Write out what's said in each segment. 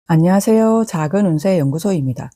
안녕하세요. 작은 운세 연구소입니다.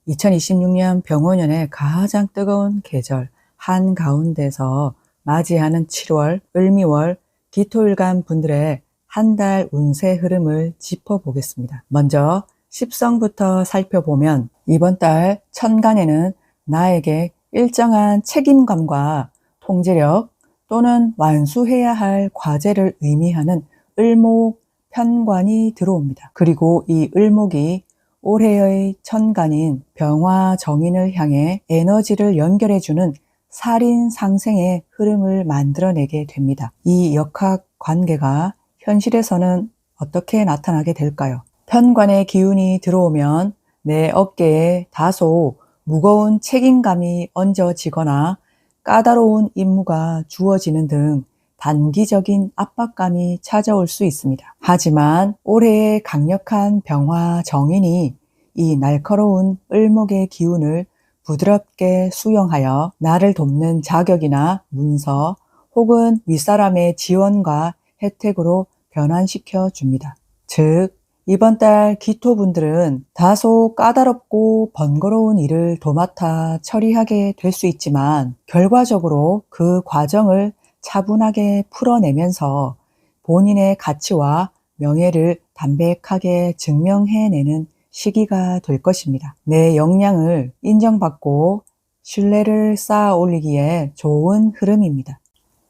2026년 병원년의 가장 뜨거운 계절 한가운데서 맞이하는 7월 을미월 기토일간 분들의 한 달 운세 흐름을 짚어보겠습니다. 먼저 십성부터 살펴보면 이번 달 천간에는 나에게 일정한 책임감과 통제력 또는 완수해야 할 과제를 의미하는 을목 편관이 들어옵니다. 그리고 이 을목이 올해의 천간인 병화정인을 향해 에너지를 연결해주는 살인상생의 흐름을 만들어내게 됩니다. 이 역학 관계가 현실에서는 어떻게 나타나게 될까요? 편관의 기운이 들어오면 내 어깨에 다소 무거운 책임감이 얹어지거나 까다로운 임무가 주어지는 등 단기적인 압박감이 찾아올 수 있습니다. 하지만 올해의 강력한 병화 정인이 이 날카로운 을목의 기운을 부드럽게 수용하여 나를 돕는 자격이나 문서 혹은 윗사람의 지원과 혜택으로 변환시켜 줍니다. 즉, 이번 달 기토분들은 다소 까다롭고 번거로운 일을 도맡아 처리하게 될 수 있지만 결과적으로 그 과정을 차분하게 풀어내면서 본인의 가치와 명예를 담백하게 증명해내는 시기가 될 것입니다. 내 역량을 인정받고 신뢰를 쌓아 올리기에 좋은 흐름입니다.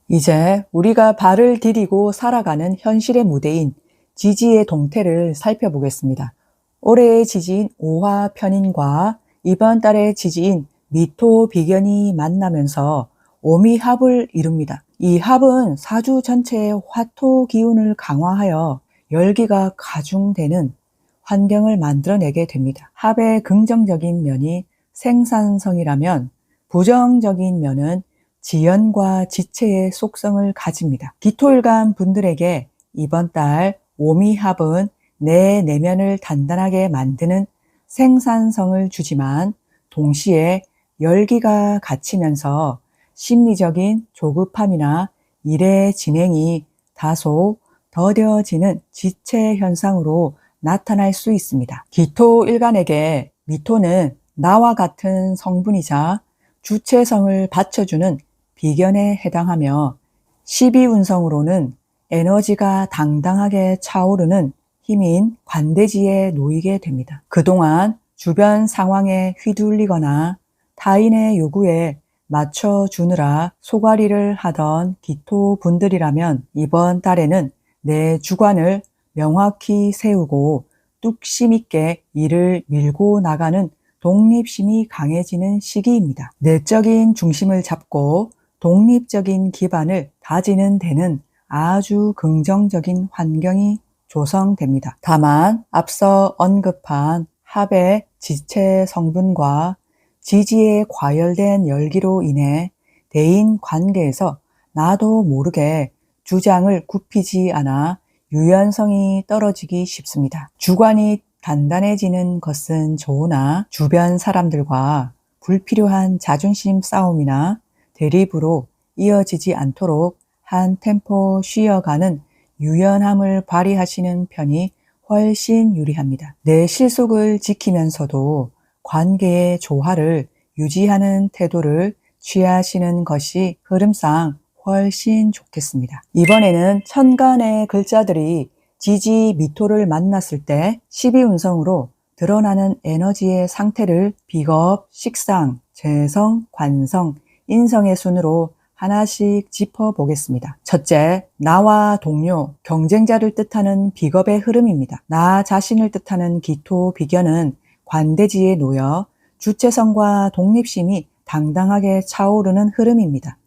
이제 우리가 발을 디디고 살아가는 현실의 무대인 지지의 동태를 살펴보겠습니다. 올해의 지지인 오화편인과 이번 달의 지지인 미토비견이 만나면서 오미합을 이룹니다. 이 합은 사주 전체의 화토 기운을 강화하여 열기가 가중되는 환경을 만들어내게 됩니다. 합의 긍정적인 면이 생산성이라면 부정적인 면은 지연과 지체의 속성을 가집니다. 기토일간 분들에게 이번 달 오미합은 내 내면을 단단하게 만드는 생산성을 주지만 동시에 열기가 갇히면서 심리적인 조급함이나 일의 진행이 다소 더뎌지는 지체 현상으로 나타날 수 있습니다. 기토일간에게 미토는 나와 같은 성분이자 주체성을 받쳐주는 비견에 해당하며 12운성으로는 에너지가 당당하게 차오르는 힘인 관대지에 놓이게 됩니다. 그동안 주변 상황에 휘둘리거나 타인의 요구에 맞춰주느라 소가리를 하던 기토분들이라면 이번 달에는 내 주관을 명확히 세우고 뚝심 있게 일을 밀고 나가는 독립심이 강해지는 시기입니다. 내적인 중심을 잡고 독립적인 기반을 다지는 데는 아주 긍정적인 환경이 조성됩니다. 다만 앞서 언급한 합의 지체 성분과 지지에 과열된 열기로 인해 대인 관계에서 나도 모르게 주장을 굽히지 않아 유연성이 떨어지기 쉽습니다. 주관이 단단해지는 것은 좋으나 주변 사람들과 불필요한 자존심 싸움이나 대립으로 이어지지 않도록 한 템포 쉬어가는 유연함을 발휘하시는 편이 훨씬 유리합니다. 내 실속을 지키면서도 관계의 조화를 유지하는 태도를 취하시는 것이 흐름상 훨씬 좋겠습니다. 이번에는 천간의 글자들이 지지 미토를 만났을 때 12운성으로 드러나는 에너지의 상태를 비겁, 식상, 재성, 관성, 인성의 순으로 하나씩 짚어보겠습니다. 첫째, 나와 동료, 경쟁자를 뜻하는 비겁의 흐름입니다. 나 자신을 뜻하는 기토, 비견은 관대지에 놓여 주체성과 독립심이 당당하게 차오르는 흐름입니다.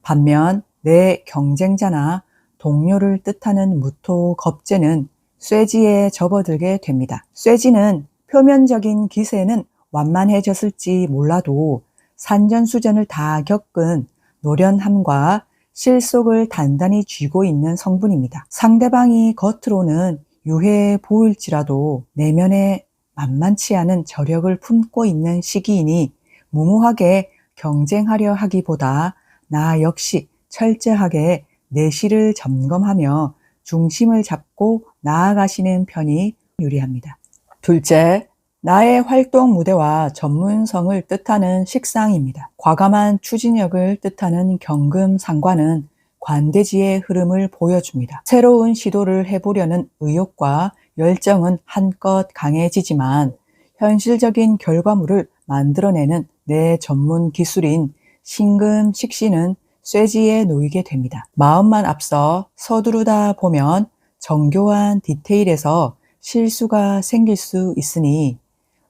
반면 내 경쟁자나 동료를 뜻하는 무토, 겁재는 쇠지에 접어들게 됩니다. 쇠지는 표면적인 기세는 완만해졌을지 몰라도 산전수전을 다 겪은 노련함과 실속을 단단히 쥐고 있는 성분입니다. 상대방이 겉으로는 유해해 보일지라도 내면에 만만치 않은 저력을 품고 있는 시기이니 무모하게 경쟁하려 하기보다 나 역시 철저하게 내실을 점검하며 중심을 잡고 나아가시는 편이 유리합니다. 둘째, 나의 활동 무대와 전문성을 뜻하는 식상입니다. 과감한 추진력을 뜻하는 경금상관은 관대지의 흐름을 보여줍니다. 새로운 시도를 해보려는 의욕과 열정은 한껏 강해지지만 현실적인 결과물을 만들어내는 내 전문 기술인 신금식신은 쇠지에 놓이게 됩니다. 마음만 앞서 서두르다 보면 정교한 디테일에서 실수가 생길 수 있으니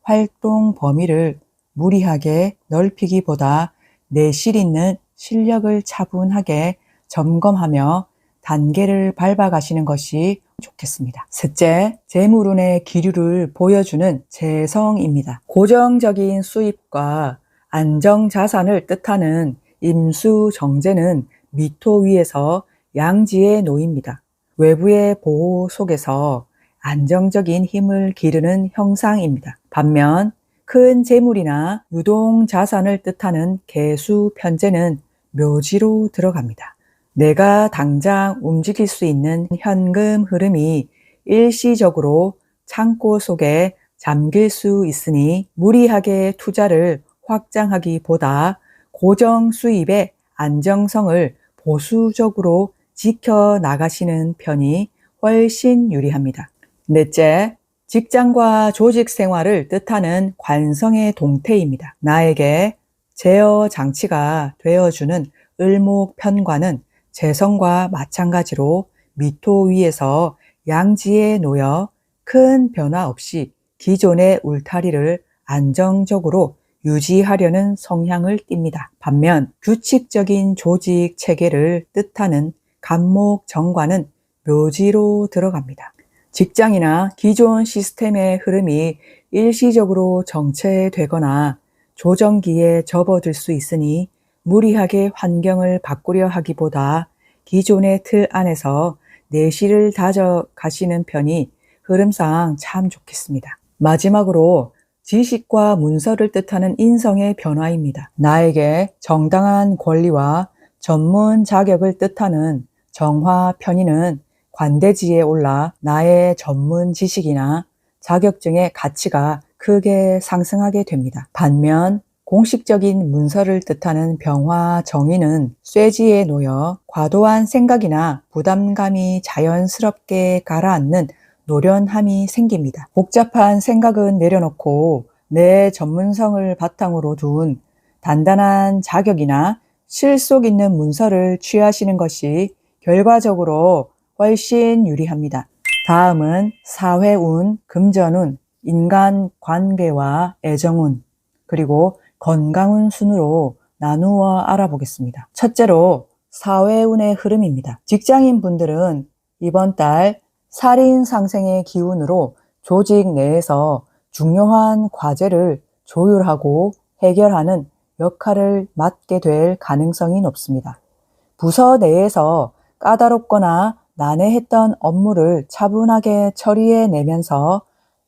활동 범위를 무리하게 넓히기보다 내실 있는 실력을 차분하게 점검하며 단계를 밟아가시는 것이 좋겠습니다. 셋째, 재물운의 기류를 보여주는 재성입니다. 고정적인 수입과 안정자산을 뜻하는 임수정제는 미토 위에서 양지에 놓입니다. 외부의 보호 속에서 안정적인 힘을 기르는 형상입니다. 반면 큰 재물이나 유동자산을 뜻하는 개수편제는 묘지로 들어갑니다. 내가 당장 움직일 수 있는 현금 흐름이 일시적으로 창고 속에 잠길 수 있으니 무리하게 투자를 확장하기보다 고정 수입의 안정성을 보수적으로 지켜나가시는 편이 훨씬 유리합니다. 넷째, 직장과 조직 생활을 뜻하는 관성의 동태입니다. 나에게 제어 장치가 되어주는 을목편관은 재성과 마찬가지로 미토 위에서 양지에 놓여 큰 변화 없이 기존의 울타리를 안정적으로 유지하려는 성향을 띱니다. 반면 규칙적인 조직 체계를 뜻하는 간목정관은 묘지로 들어갑니다. 직장이나 기존 시스템의 흐름이 일시적으로 정체되거나 조정기에 접어들 수 있으니 무리하게 환경을 바꾸려 하기보다 기존의 틀 안에서 내실을 다져 가시는 편이 흐름상 참 좋겠습니다. 마지막으로 지식과 문서를 뜻하는 인성의 변화입니다. 나에게 정당한 권리와 전문 자격을 뜻하는 정화 편의는 관대지에 올라 나의 전문 지식이나 자격증의 가치가 크게 상승하게 됩니다. 반면 공식적인 문서를 뜻하는 병화 정의는 쇠지에 놓여 과도한 생각이나 부담감이 자연스럽게 가라앉는 노련함이 생깁니다. 복잡한 생각은 내려놓고 내 전문성을 바탕으로 둔 단단한 자격이나 실속 있는 문서를 취하시는 것이 결과적으로 훨씬 유리합니다. 다음은 사회운, 금전운, 인간관계와 애정운, 그리고 건강운 순으로 나누어 알아보겠습니다. 첫째로 사회운의 흐름입니다. 직장인 분들은 이번 달 살인 상생의 기운으로 조직 내에서 중요한 과제를 조율하고 해결하는 역할을 맡게 될 가능성이 높습니다. 부서 내에서 까다롭거나 난해했던 업무를 차분하게 처리해내면서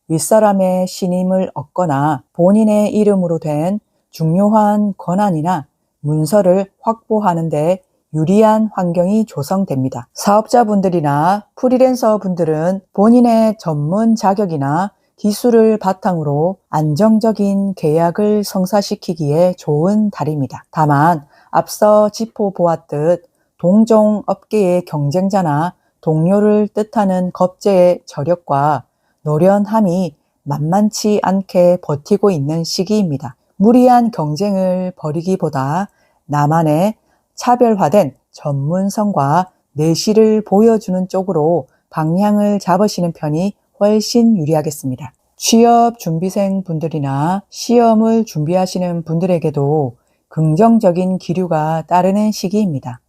윗사람의 신임을 얻거나 본인의 이름으로 된 중요한 권한이나 문서를 확보하는 데 유리한 환경이 조성됩니다. 사업자분들이나 프리랜서 분들은 본인의 전문 자격이나 기술을 바탕으로 안정적인 계약을 성사시키기에 좋은 달입니다. 다만 앞서 짚어보았듯 동종 업계의 경쟁자나 동료를 뜻하는 겁제의 저력과 노련함이 만만치 않게 버티고 있는 시기입니다. 무리한 경쟁을 벌이기보다 나만의 차별화된 전문성과 내실을 보여주는 쪽으로 방향을 잡으시는 편이 훨씬 유리하겠습니다. 취업 준비생 분들이나 시험을 준비하시는 분들에게도 긍정적인 기류가 따르는 시기입니다.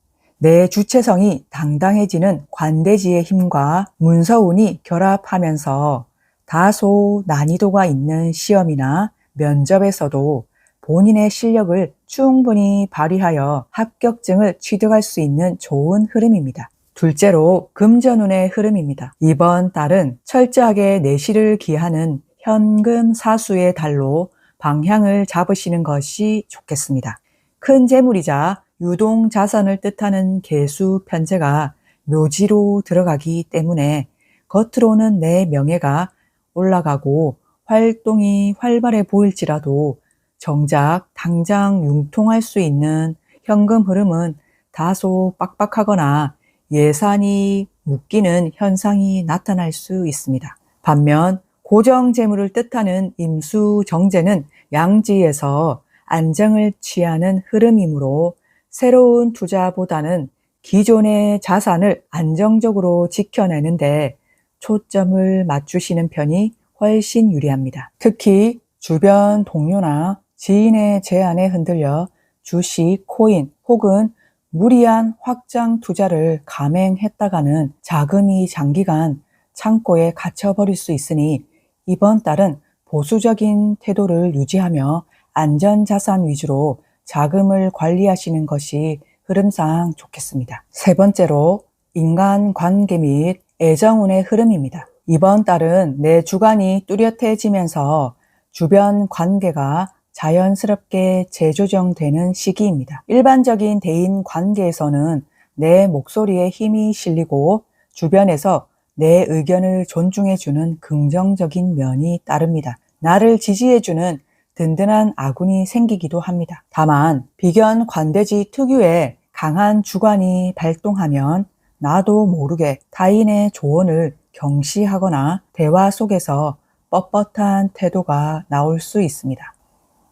내 주체성이 당당해지는 관대지의 힘과 문서운이 결합하면서 다소 난이도가 있는 시험이나 면접에서도 본인의 실력을 충분히 발휘하여 합격증을 취득할 수 있는 좋은 흐름입니다. 둘째로 금전운의 흐름입니다. 이번 달은 철저하게 내실을 기하는 현금 사수의 달로 방향을 잡으시는 것이 좋겠습니다. 큰 재물이자 유동 자산을 뜻하는 개수 편제가 묘지로 들어가기 때문에 겉으로는 내 명예가 올라가고 활동이 활발해 보일지라도 정작 당장 융통할 수 있는 현금 흐름은 다소 빡빡하거나 예산이 묶이는 현상이 나타날 수 있습니다. 반면 고정재물을 뜻하는 임수정제는 양지에서 안정을 취하는 흐름이므로 새로운 투자보다는 기존의 자산을 안정적으로 지켜내는데 초점을 맞추시는 편이 훨씬 유리합니다. 특히 주변 동료나 지인의 제안에 흔들려 주식, 코인 혹은 무리한 확장 투자를 감행했다가는 자금이 장기간 창고에 갇혀버릴 수 있으니 이번 달은 보수적인 태도를 유지하며 안전자산 위주로 자금을 관리하시는 것이 흐름상 좋겠습니다. 세 번째로 인간관계 및 애정운의 흐름입니다. 이번 달은 내 주관이 뚜렷해지면서 주변 관계가 자연스럽게 재조정되는 시기입니다. 일반적인 대인 관계에서는 내 목소리에 힘이 실리고 주변에서 내 의견을 존중해주는 긍정적인 면이 따릅니다. 나를 지지해주는 든든한 아군이 생기기도 합니다. 다만 비견 관대지 특유의 강한 주관이 발동하면 나도 모르게 타인의 조언을 경시하거나 대화 속에서 뻣뻣한 태도가 나올 수 있습니다.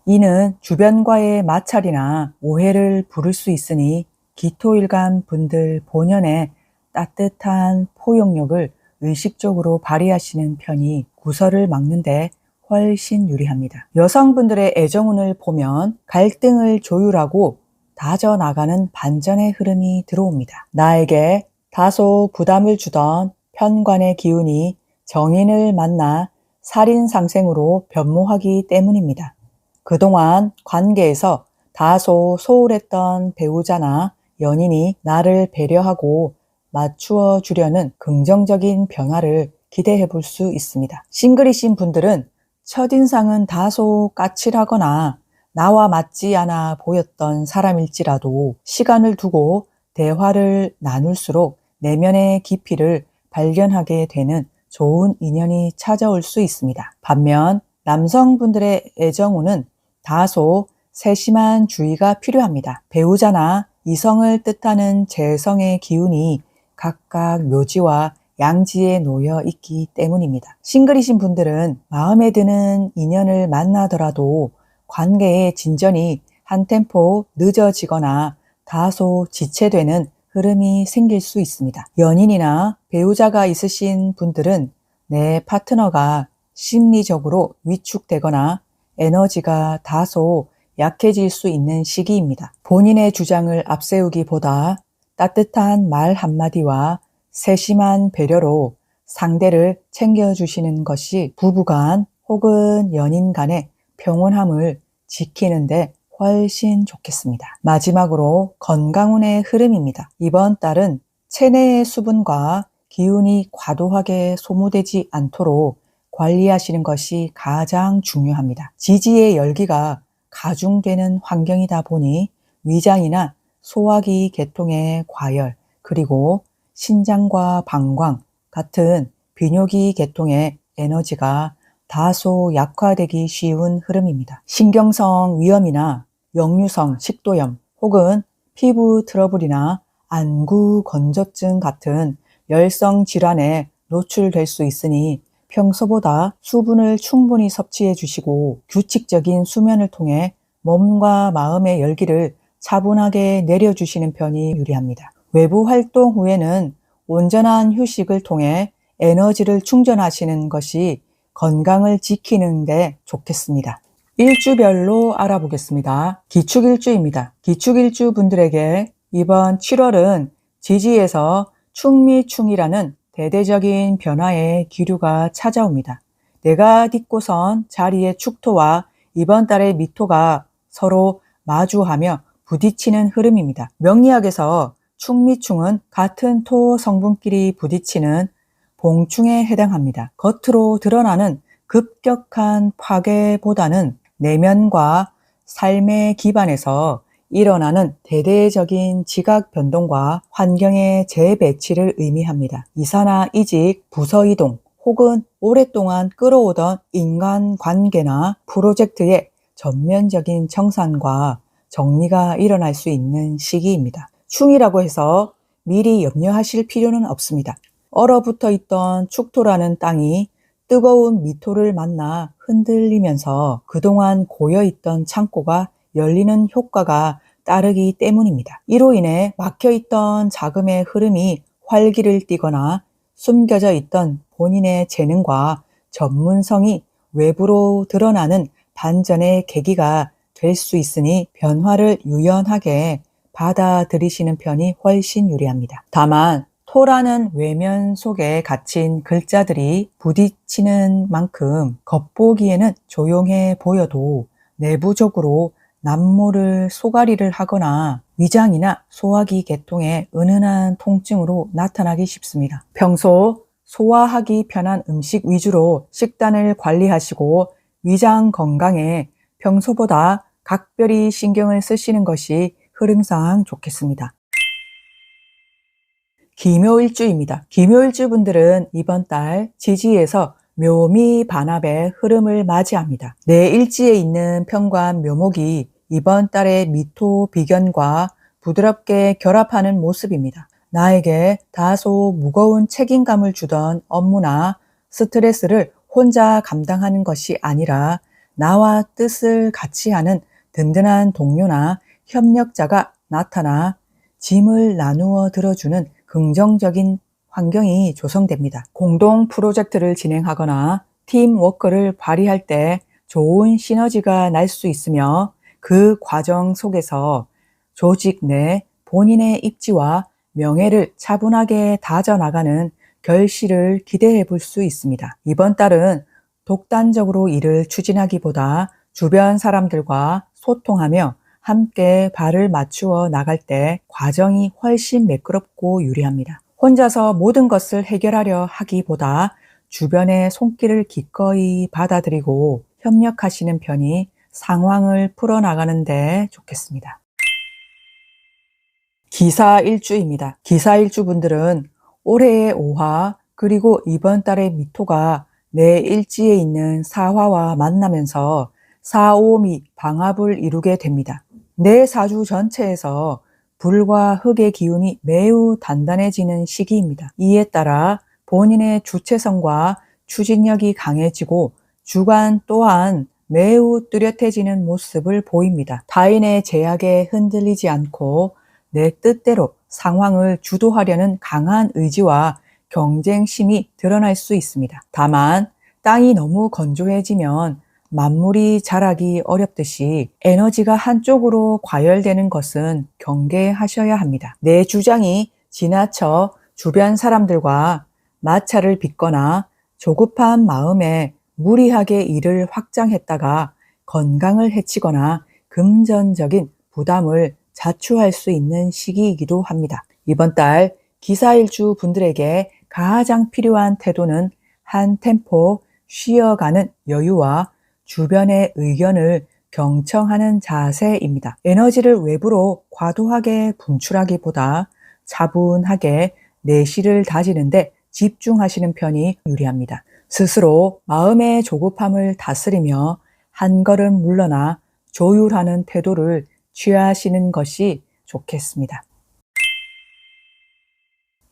이는 주변과의 마찰이나 오해를 부를 수 있으니 기토일간 분들 본연의 따뜻한 포용력을 의식적으로 발휘하시는 편이 구설을 막는데 훨씬 유리합니다. 여성분들의 애정운을 보면 갈등을 조율하고 다져나가는 반전의 흐름이 들어옵니다. 나에게 다소 부담을 주던 편관의 기운이 정인을 만나 살인상생으로 변모하기 때문입니다. 그동안 관계에서 다소 소홀했던 배우자나 연인이 나를 배려하고 맞추어 주려는 긍정적인 변화를 기대해 볼 수 있습니다. 싱글이신 분들은 첫인상은 다소 까칠하거나 나와 맞지 않아 보였던 사람일지라도 시간을 두고 대화를 나눌수록 내면의 깊이를 발견하게 되는 좋은 인연이 찾아올 수 있습니다. 반면 남성분들의 애정운은 다소 세심한 주의가 필요합니다. 배우자나 이성을 뜻하는 재성의 기운이 각각 묘지와 양지에 놓여 있기 때문입니다. 싱글이신 분들은 마음에 드는 인연을 만나더라도 관계의 진전이 한 템포 늦어지거나 다소 지체되는 흐름이 생길 수 있습니다. 연인이나 배우자가 있으신 분들은 내 파트너가 심리적으로 위축되거나 에너지가 다소 약해질 수 있는 시기입니다. 본인의 주장을 앞세우기보다 따뜻한 말 한마디와 세심한 배려로 상대를 챙겨주시는 것이 부부간 혹은 연인 간의 평온함을 지키는데 훨씬 좋겠습니다. 마지막으로 건강운의 흐름입니다. 이번 달은 체내의 수분과 기운이 과도하게 소모되지 않도록 관리하시는 것이 가장 중요합니다. 지지의 열기가 가중되는 환경이다 보니 위장이나 소화기 계통의 과열, 그리고 신장과 방광 같은 비뇨기 계통의 에너지가 다소 약화되기 쉬운 흐름입니다. 신경성 위염이나 역류성 식도염 혹은 피부 트러블이나 안구 건조증 같은 열성 질환에 노출될 수 있으니 평소보다 수분을 충분히 섭취해 주시고 규칙적인 수면을 통해 몸과 마음의 열기를 차분하게 내려주시는 편이 유리합니다. 외부 활동 후에는 온전한 휴식을 통해 에너지를 충전하시는 것이 건강을 지키는 데 좋겠습니다. 일주별로 알아보겠습니다. 기축일주입니다. 기축일주 분들에게 이번 7월은 지지에서 충미충이라는 대대적인 변화의 기류가 찾아옵니다. 내가 딛고선 자리의 축토와 이번 달의 미토가 서로 마주하며 부딪히는 흐름입니다. 명리학에서 충미충은 같은 토 성분끼리 부딪히는 봉충에 해당합니다. 겉으로 드러나는 급격한 파괴보다는 내면과 삶의 기반에서 일어나는 대대적인 지각 변동과 환경의 재배치를 의미합니다. 이사나 이직, 부서 이동 혹은 오랫동안 끌어오던 인간관계나 프로젝트의 전면적인 청산과 정리가 일어날 수 있는 시기입니다. 충이라고 해서 미리 염려하실 필요는 없습니다. 얼어붙어 있던 축토라는 땅이 뜨거운 미토를 만나 흔들리면서 그동안 고여있던 창고가 열리는 효과가 따르기 때문입니다. 이로 인해 막혀있던 자금의 흐름이 활기를 띠거나 숨겨져 있던 본인의 재능과 전문성이 외부로 드러나는 반전의 계기가 될 수 있으니 변화를 유연하게 받아들이시는 편이 훨씬 유리합니다. 다만 토라는 외면 속에 갇힌 글자들이 부딪히는 만큼 겉보기에는 조용해 보여도 내부적으로 남모를 소가리를 하거나 위장이나 소화기 계통의 은은한 통증으로 나타나기 쉽습니다. 평소 소화하기 편한 음식 위주로 식단을 관리하시고 위장 건강에 평소보다 각별히 신경을 쓰시는 것이 흐름상 좋겠습니다. 기묘일주입니다. 기묘일주 분들은 이번 달 지지에서 묘미 반합의 흐름을 맞이합니다. 내 일지에 있는 편관 묘목이 이번 달의 미토 비견과 부드럽게 결합하는 모습입니다. 나에게 다소 무거운 책임감을 주던 업무나 스트레스를 혼자 감당하는 것이 아니라 나와 뜻을 같이 하는 든든한 동료나 협력자가 나타나 짐을 나누어 들어주는 긍정적인 환경이 조성됩니다. 공동 프로젝트를 진행하거나 팀워크를 발휘할 때 좋은 시너지가 날 수 있으며 그 과정 속에서 조직 내 본인의 입지와 명예를 차분하게 다져나가는 결실을 기대해 볼 수 있습니다. 이번 달은 독단적으로 일을 추진하기보다 주변 사람들과 소통하며 함께 발을 맞추어 나갈 때 과정이 훨씬 매끄럽고 유리합니다. 혼자서 모든 것을 해결하려 하기보다 주변의 손길을 기꺼이 받아들이고 협력하시는 편이 상황을 풀어나가는 데 좋겠습니다. 기사일주입니다. 기사일주 분들은 올해의 오화 그리고 이번 달의 미토가 내 일지에 있는 사화와 만나면서 사오미 방합을 이루게 됩니다. 내 사주 전체에서 불과 흙의 기운이 매우 단단해지는 시기입니다. 이에 따라 본인의 주체성과 추진력이 강해지고 주관 또한 매우 뚜렷해지는 모습을 보입니다. 타인의 제약에 흔들리지 않고 내 뜻대로 상황을 주도하려는 강한 의지와 경쟁심이 드러날 수 있습니다. 다만 땅이 너무 건조해지면 만물이 자라기 어렵듯이 에너지가 한쪽으로 과열되는 것은 경계하셔야 합니다. 내 주장이 지나쳐 주변 사람들과 마찰을 빚거나 조급한 마음에 무리하게 일을 확장했다가 건강을 해치거나 금전적인 부담을 자초할 수 있는 시기이기도 합니다. 이번 달 기사일주 분들에게 가장 필요한 태도는 한 템포 쉬어가는 여유와 주변의 의견을 경청하는 자세입니다. 에너지를 외부로 과도하게 분출하기보다 차분하게 내실을 다지는데 집중하시는 편이 유리합니다. 스스로 마음의 조급함을 다스리며 한 걸음 물러나 조율하는 태도를 취하시는 것이 좋겠습니다.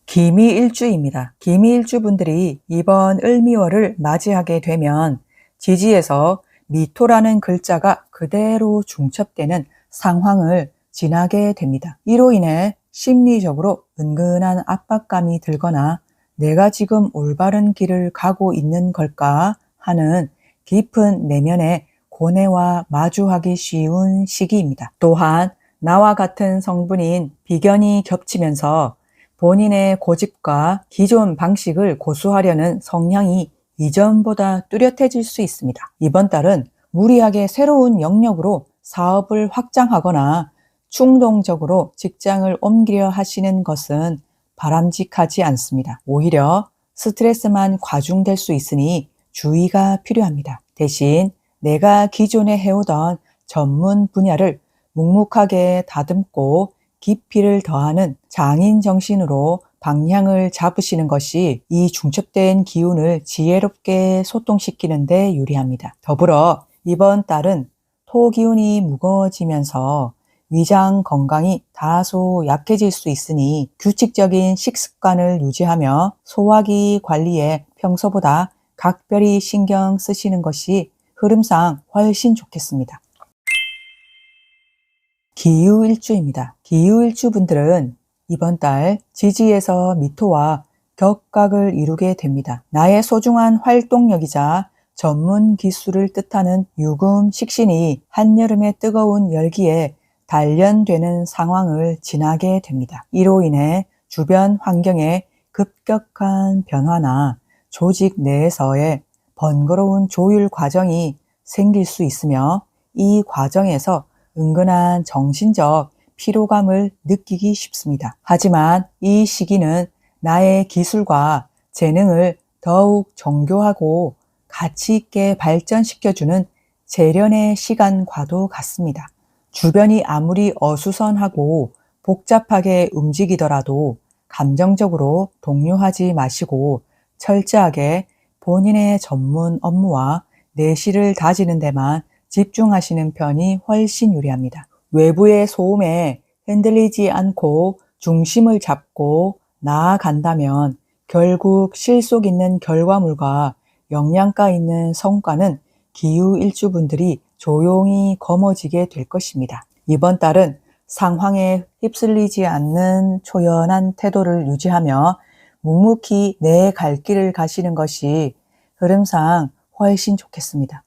기미일주입니다. 기미일주 분들이 이번 을미월을 맞이하게 되면 지지에서 미토라는 글자가 그대로 중첩되는 상황을 지나게 됩니다. 이로 인해 심리적으로 은근한 압박감이 들거나 내가 지금 올바른 길을 가고 있는 걸까 하는 깊은 내면의 고뇌와 마주하기 쉬운 시기입니다. 또한 나와 같은 성분인 비견이 겹치면서 본인의 고집과 기존 방식을 고수하려는 성향이 이전보다 뚜렷해질 수 있습니다. 이번 달은 무리하게 새로운 영역으로 사업을 확장하거나 충동적으로 직장을 옮기려 하시는 것은 바람직하지 않습니다. 오히려 스트레스만 과중될 수 있으니 주의가 필요합니다. 대신 내가 기존에 해오던 전문 분야를 묵묵하게 다듬고 깊이를 더하는 장인 정신으로 방향을 잡으시는 것이 이 중첩된 기운을 지혜롭게 소통시키는 데 유리합니다. 더불어 이번 달은 토 기운이 무거워지면서 위장 건강이 다소 약해질 수 있으니 규칙적인 식습관을 유지하며 소화기 관리에 평소보다 각별히 신경 쓰시는 것이 흐름상 훨씬 좋겠습니다. 기유일주입니다. 기유일주분들은 이번 달 지지에서 미토와 격각을 이루게 됩니다. 나의 소중한 활동력이자 전문 기술을 뜻하는 유금 식신이 한여름의 뜨거운 열기에 단련되는 상황을 지나게 됩니다. 이로 인해 주변 환경에 급격한 변화나 조직 내에서의 번거로운 조율 과정이 생길 수 있으며 이 과정에서 은근한 정신적 피로감을 느끼기 쉽습니다. 하지만 이 시기는 나의 기술과 재능을 더욱 정교하고 가치 있게 발전시켜주는 재련의 시간과도 같습니다. 주변이 아무리 어수선하고 복잡하게 움직이더라도 감정적으로 동요하지 마시고 철저하게 본인의 전문 업무와 내실을 다지는 데만 집중하시는 편이 훨씬 유리합니다. 외부의 소음에 흔들리지 않고 중심을 잡고 나아간다면 결국 실속 있는 결과물과 영양가 있는 성과는 기유일주분들이 조용히 거머쥐게 될 것입니다. 이번 달은 상황에 휩쓸리지 않는 초연한 태도를 유지하며 묵묵히 내 갈 길을 가시는 것이 흐름상 훨씬 좋겠습니다.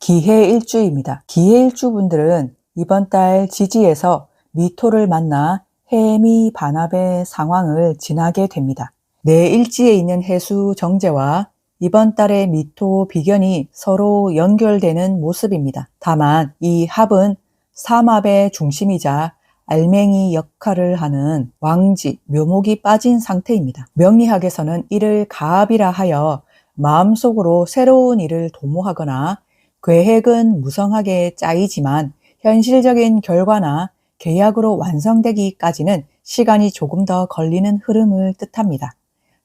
기해일주입니다. 기해일주분들은 이번 달 지지에서 미토를 만나 해미 반합의 상황을 지나게 됩니다. 내 일지에 있는 해수 정제와 이번 달의 미토 비견이 서로 연결되는 모습입니다. 다만 이 합은 삼합의 중심이자 알맹이 역할을 하는 왕지, 묘목이 빠진 상태입니다. 명리학에서는 이를 가합이라 하여 마음속으로 새로운 일을 도모하거나 계획은 무성하게 짜이지만 현실적인 결과나 계약으로 완성되기까지는 시간이 조금 더 걸리는 흐름을 뜻합니다.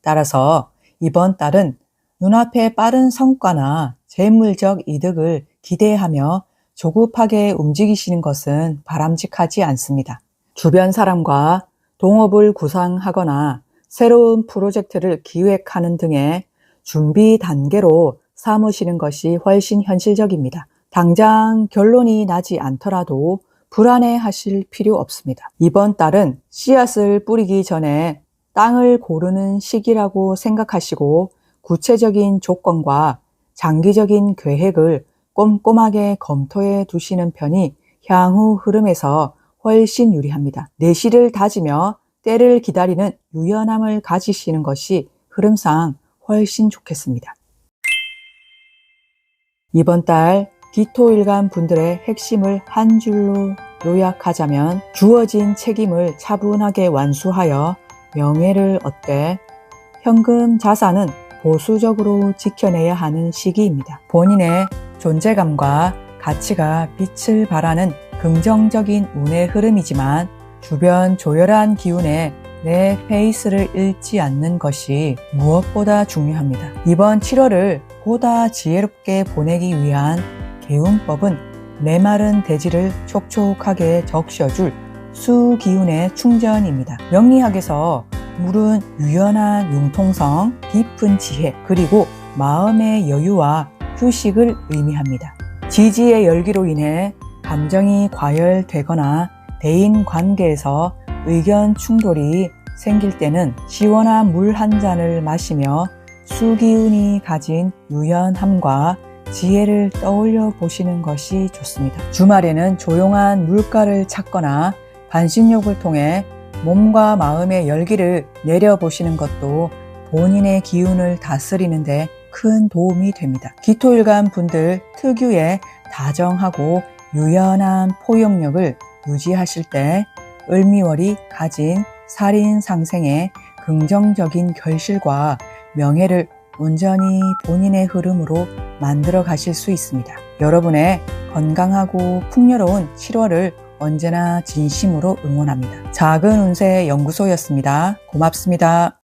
따라서 이번 달은 눈앞에 빠른 성과나 재물적 이득을 기대하며 조급하게 움직이시는 것은 바람직하지 않습니다. 주변 사람과 동업을 구상하거나 새로운 프로젝트를 기획하는 등의 준비 단계로 삼으시는 것이 훨씬 현실적입니다. 당장 결론이 나지 않더라도 불안해하실 필요 없습니다. 이번 달은 씨앗을 뿌리기 전에 땅을 고르는 시기라고 생각하시고 구체적인 조건과 장기적인 계획을 꼼꼼하게 검토해 두시는 편이 향후 흐름에서 훨씬 유리합니다. 내실을 다지며 때를 기다리는 유연함을 가지시는 것이 흐름상 훨씬 좋겠습니다. 이번 달 기토일간 분들의 핵심을 한 줄로 요약하자면 주어진 책임을 차분하게 완수하여 명예를 얻되 현금 자산은 보수적으로 지켜내야 하는 시기입니다. 본인의 존재감과 가치가 빛을 발하는 긍정적인 운의 흐름이지만 주변 조열한 기운에 내 페이스를 잃지 않는 것이 무엇보다 중요합니다. 이번 7월을 보다 지혜롭게 보내기 위한 개운법은 메마른 대지를 촉촉하게 적셔줄 수기운의 충전입니다. 명리학에서 물은 유연한 융통성, 깊은 지혜, 그리고 마음의 여유와 휴식을 의미합니다. 지지의 열기로 인해 감정이 과열되거나 대인 관계에서 의견 충돌이 생길 때는 시원한 물 한 잔을 마시며 수기운이 가진 유연함과 지혜를 떠올려 보시는 것이 좋습니다. 주말에는 조용한 물가를 찾거나 반신욕을 통해 몸과 마음의 열기를 내려보시는 것도 본인의 기운을 다스리는 데 큰 도움이 됩니다. 기토일간 분들 특유의 다정하고 유연한 포용력을 유지하실 때 을미월이 가진 살인상생의 긍정적인 결실과 명예를 온전히 본인의 흐름으로 만들어 가실 수 있습니다. 여러분의 건강하고 풍요로운 7월을 언제나 진심으로 응원합니다. 작은 운세 연구소였습니다. 고맙습니다.